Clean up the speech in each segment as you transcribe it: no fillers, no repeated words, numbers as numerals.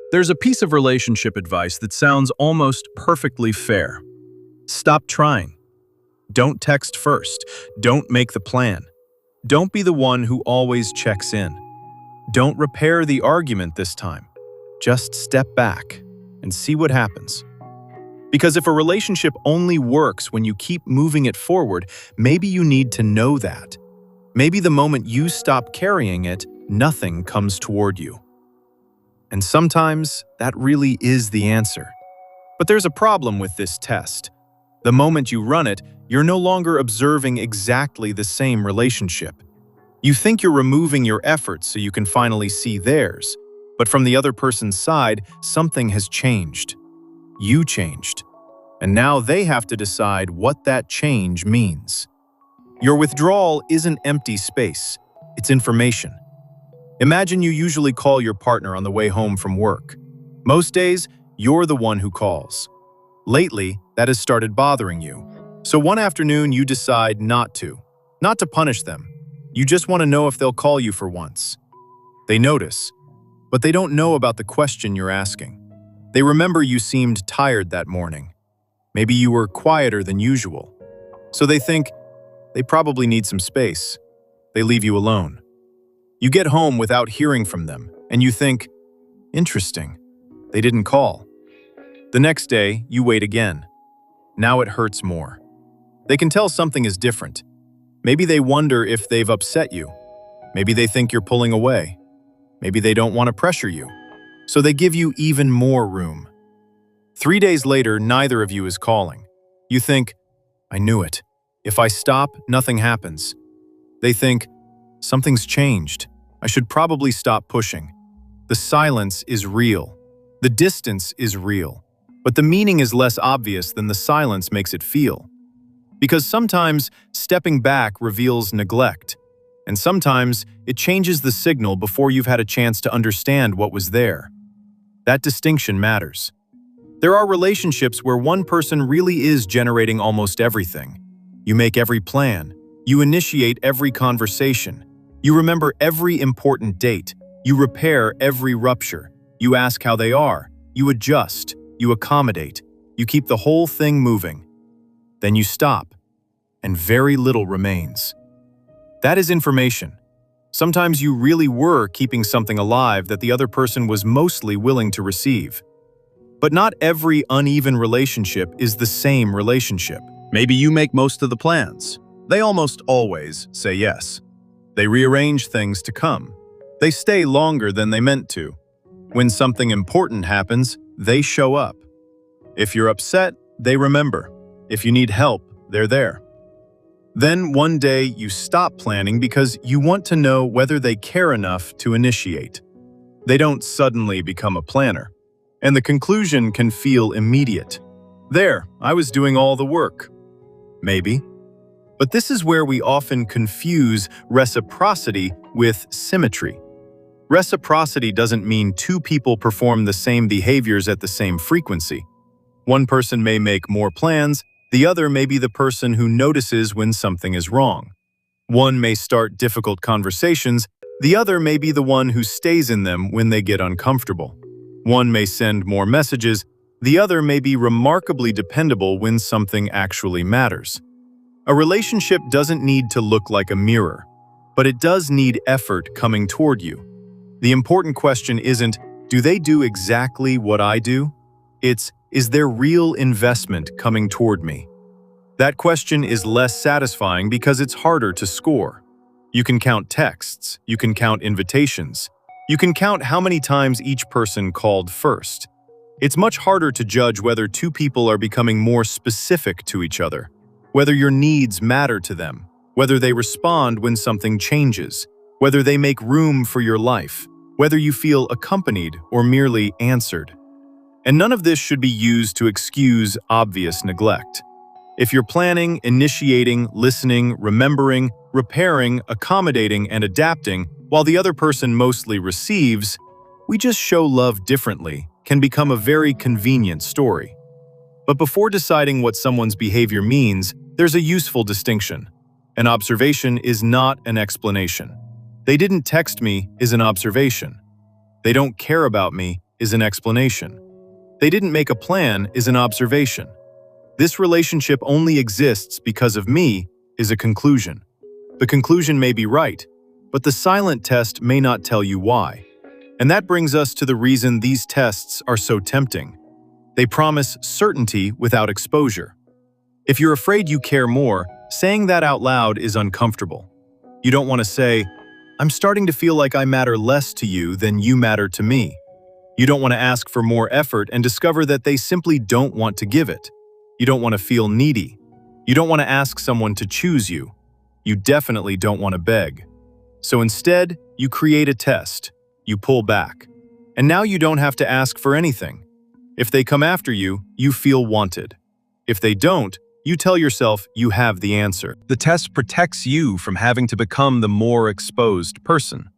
There's a piece of relationship advice that sounds almost perfectly fair. Stop trying. Don't text first. Don't make the plan. Don't be the one who always checks in. Don't repair the argument this time. Just step back and see what happens. Because if a relationship only works when you keep moving it forward, maybe you need to know that. Maybe the moment you stop carrying it, nothing comes toward you. And sometimes that really is the answer. But there's a problem with this test. The moment you run it, you're no longer observing exactly the same relationship. You think you're removing your efforts so you can finally see theirs, but from the other person's side, something has changed. You changed. And now they have to decide what that change means. Your withdrawal isn't empty space, it's information. Imagine you usually call your partner on the way home from work. Most days, you're the one who calls. Lately, that has started bothering you. So one afternoon, you decide not to punish them. You just want to know if they'll call you for once. They notice, but they don't know about the question you're asking. They remember you seemed tired that morning. Maybe you were quieter than usual. So they think they probably need some space. They leave you alone. You get home without hearing from them, and you think, interesting, they didn't call. The next day, you wait again. Now it hurts more. They can tell something is different. Maybe they wonder if they've upset you. Maybe they think you're pulling away. Maybe they don't want to pressure you. So they give you even more room. 3 days later, neither of you is calling. You think, I knew it. If I stop, nothing happens. They think, something's changed. I should probably stop pushing. The silence is real. The distance is real. But the meaning is less obvious than the silence makes it feel. Because sometimes stepping back reveals neglect, and sometimes it changes the signal before you've had a chance to understand what was there. That distinction matters. There are relationships where one person really is generating almost everything. You make every plan. You initiate every conversation. You remember every important date. You repair every rupture. You ask how they are. You adjust. You accommodate. You keep the whole thing moving. Then you stop, and very little remains. That is information. Sometimes you really were keeping something alive that the other person was mostly willing to receive. But not every uneven relationship is the same relationship. Maybe you make most of the plans. They almost always say yes. They rearrange things to come. They stay longer than they meant to. When something important happens, they show up. If you're upset, they remember. If you need help, they're there. Then one day you stop planning because you want to know whether they care enough to initiate. They don't suddenly become a planner. And the conclusion can feel immediate. There, I was doing all the work. Maybe. But this is where we often confuse reciprocity with symmetry. Reciprocity doesn't mean two people perform the same behaviors at the same frequency. One person may make more plans, the other may be the person who notices when something is wrong. One may start difficult conversations, the other may be the one who stays in them when they get uncomfortable. One may send more messages, the other may be remarkably dependable when something actually matters. A relationship doesn't need to look like a mirror, but it does need effort coming toward you. The important question isn't, do they do exactly what I do? It's, is there real investment coming toward me? That question is less satisfying because it's harder to score. You can count texts, you can count invitations, you can count how many times each person called first. It's much harder to judge whether two people are becoming more specific to each other, whether your needs matter to them, whether they respond when something changes, whether they make room for your life, whether you feel accompanied or merely answered. And none of this should be used to excuse obvious neglect. If you're planning, initiating, listening, remembering, repairing, accommodating, and adapting, while the other person mostly receives, we just show love differently can become a very convenient story. But before deciding what someone's behavior means, there's a useful distinction. An observation is not an explanation. They didn't text me is an observation. They don't care about me is an explanation. They didn't make a plan is an observation. This relationship only exists because of me is a conclusion. The conclusion may be right, but the silent test may not tell you why. And that brings us to the reason these tests are so tempting. They promise certainty without exposure. If you're afraid you care more, saying that out loud is uncomfortable. You don't want to say, "I'm starting to feel like I matter less to you than you matter to me." You don't want to ask for more effort and discover that they simply don't want to give it. You don't want to feel needy. You don't want to ask someone to choose you. You definitely don't want to beg. So instead, you create a test. You pull back. And now you don't have to ask for anything. If they come after you, you feel wanted. If they don't, you tell yourself you have the answer. The test protects you from having to become the more exposed person.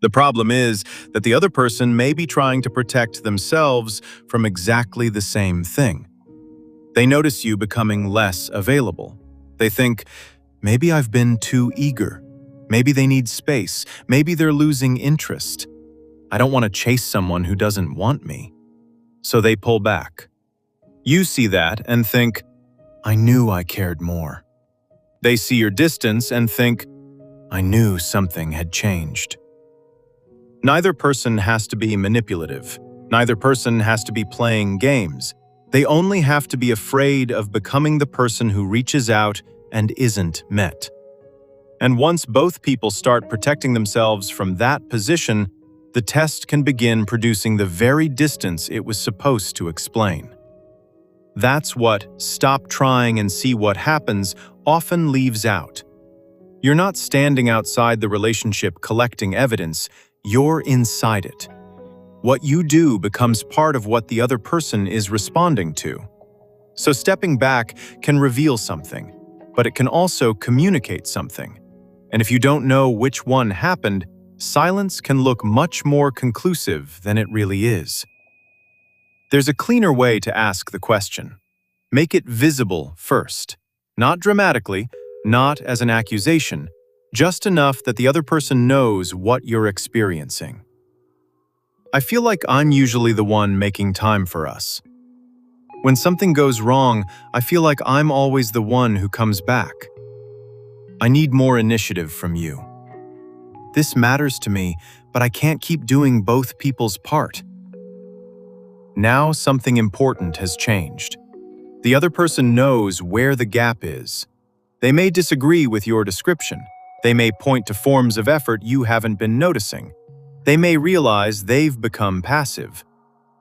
The problem is that the other person may be trying to protect themselves from exactly the same thing. They notice you becoming less available. They think, maybe I've been too eager. Maybe they need space. Maybe they're losing interest. I don't want to chase someone who doesn't want me. So they pull back. You see that and think, I knew I cared more. They see your distance and think, I knew something had changed. Neither person has to be manipulative. Neither person has to be playing games. They only have to be afraid of becoming the person who reaches out and isn't met. And once both people start protecting themselves from that position, the test can begin producing the very distance it was supposed to explain. That's what "stop trying and see what happens" often leaves out. You're not standing outside the relationship collecting evidence, you're inside it. What you do becomes part of what the other person is responding to. So stepping back can reveal something, but it can also communicate something. And if you don't know which one happened, silence can look much more conclusive than it really is. There's a cleaner way to ask the question. Make it visible first. Not dramatically, not as an accusation, just enough that the other person knows what you're experiencing. I feel like I'm usually the one making time for us. When something goes wrong, I feel like I'm always the one who comes back. I need more initiative from you. This matters to me, but I can't keep doing both people's part. Now something important has changed. The other person knows where the gap is. They may disagree with your description. They may point to forms of effort you haven't been noticing. They may realize they've become passive.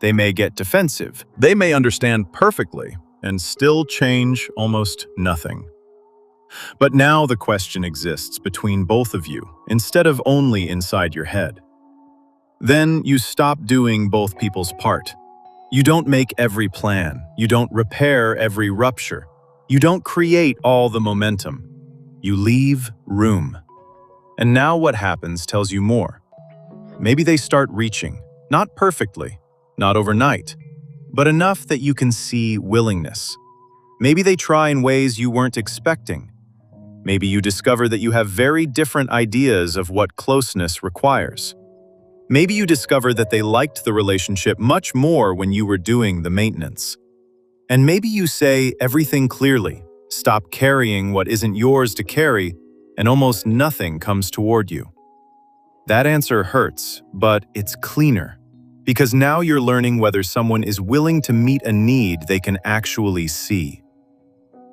They may get defensive. They may understand perfectly and still change almost nothing. But now the question exists between both of you instead of only inside your head. Then you stop doing both people's part. You don't make every plan. You don't repair every rupture. You don't create all the momentum. You leave room. And now what happens tells you more. Maybe they start reaching, not perfectly, not overnight, but enough that you can see willingness. Maybe they try in ways you weren't expecting. Maybe you discover that you have very different ideas of what closeness requires. Maybe you discover that they liked the relationship much more when you were doing the maintenance. And maybe you say everything clearly, stop carrying what isn't yours to carry, and almost nothing comes toward you. That answer hurts, but it's cleaner, because now you're learning whether someone is willing to meet a need they can actually see.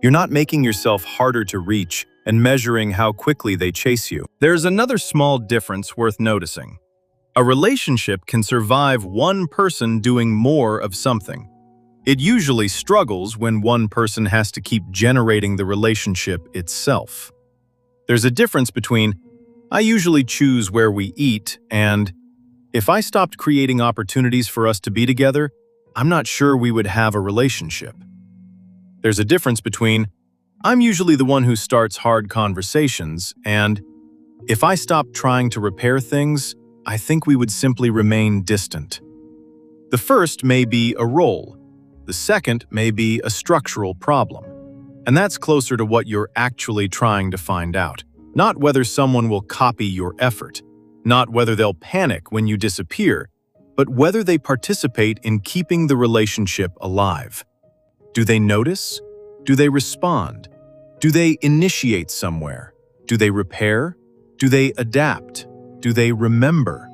You're not making yourself harder to reach and measuring how quickly they chase you. There's another small difference worth noticing. A relationship can survive one person doing more of something. It usually struggles when one person has to keep generating the relationship itself. There's a difference between, I usually choose where we eat, and if I stopped creating opportunities for us to be together, I'm not sure we would have a relationship. There's a difference between, I'm usually the one who starts hard conversations, and if I stopped trying to repair things, I think we would simply remain distant. The first may be a role. The second may be a structural problem. And that's closer to what you're actually trying to find out. Not whether someone will copy your effort, not whether they'll panic when you disappear, but whether they participate in keeping the relationship alive. Do they notice? Do they respond? Do they initiate somewhere? Do they repair? Do they adapt? Do they remember?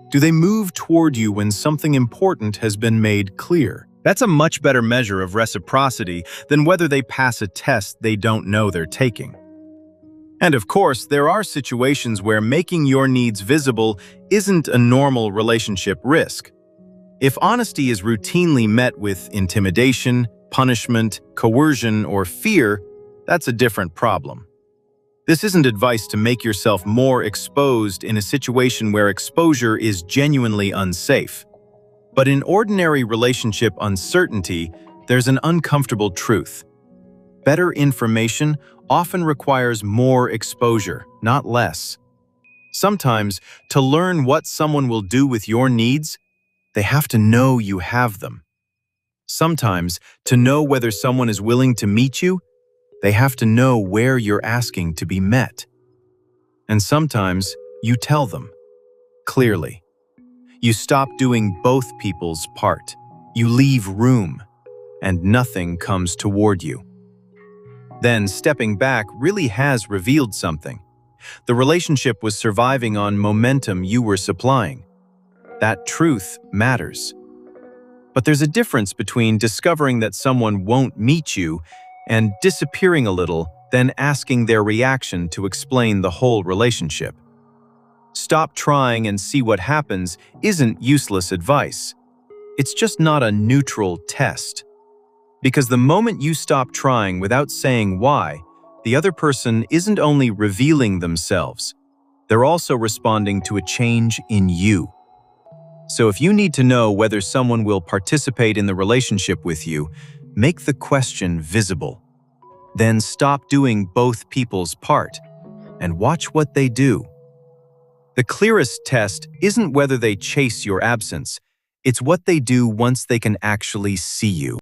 Do they move toward you when something important has been made clear? That's a much better measure of reciprocity than whether they pass a test they don't know they're taking. And of course, there are situations where making your needs visible isn't a normal relationship risk. If honesty is routinely met with intimidation, punishment, coercion, or fear, that's a different problem. This isn't advice to make yourself more exposed in a situation where exposure is genuinely unsafe. But in ordinary relationship uncertainty, there's an uncomfortable truth. Better information often requires more exposure, not less. Sometimes, to learn what someone will do with your needs, they have to know you have them. Sometimes, to know whether someone is willing to meet you, they have to know where you're asking to be met. And sometimes, you tell them, clearly. You stop doing both people's part. You leave room, and nothing comes toward you. Then, stepping back really has revealed something. The relationship was surviving on momentum you were supplying. That truth matters. But there's a difference between discovering that someone won't meet you and disappearing a little, then asking their reaction to explain the whole relationship. Stop trying and see what happens isn't useless advice. It's just not a neutral test. Because the moment you stop trying without saying why, the other person isn't only revealing themselves, they're also responding to a change in you. So if you need to know whether someone will participate in the relationship with you, make the question visible. Then stop doing both people's part and watch what they do. The clearest test isn't whether they chase your absence, it's what they do once they can actually see you.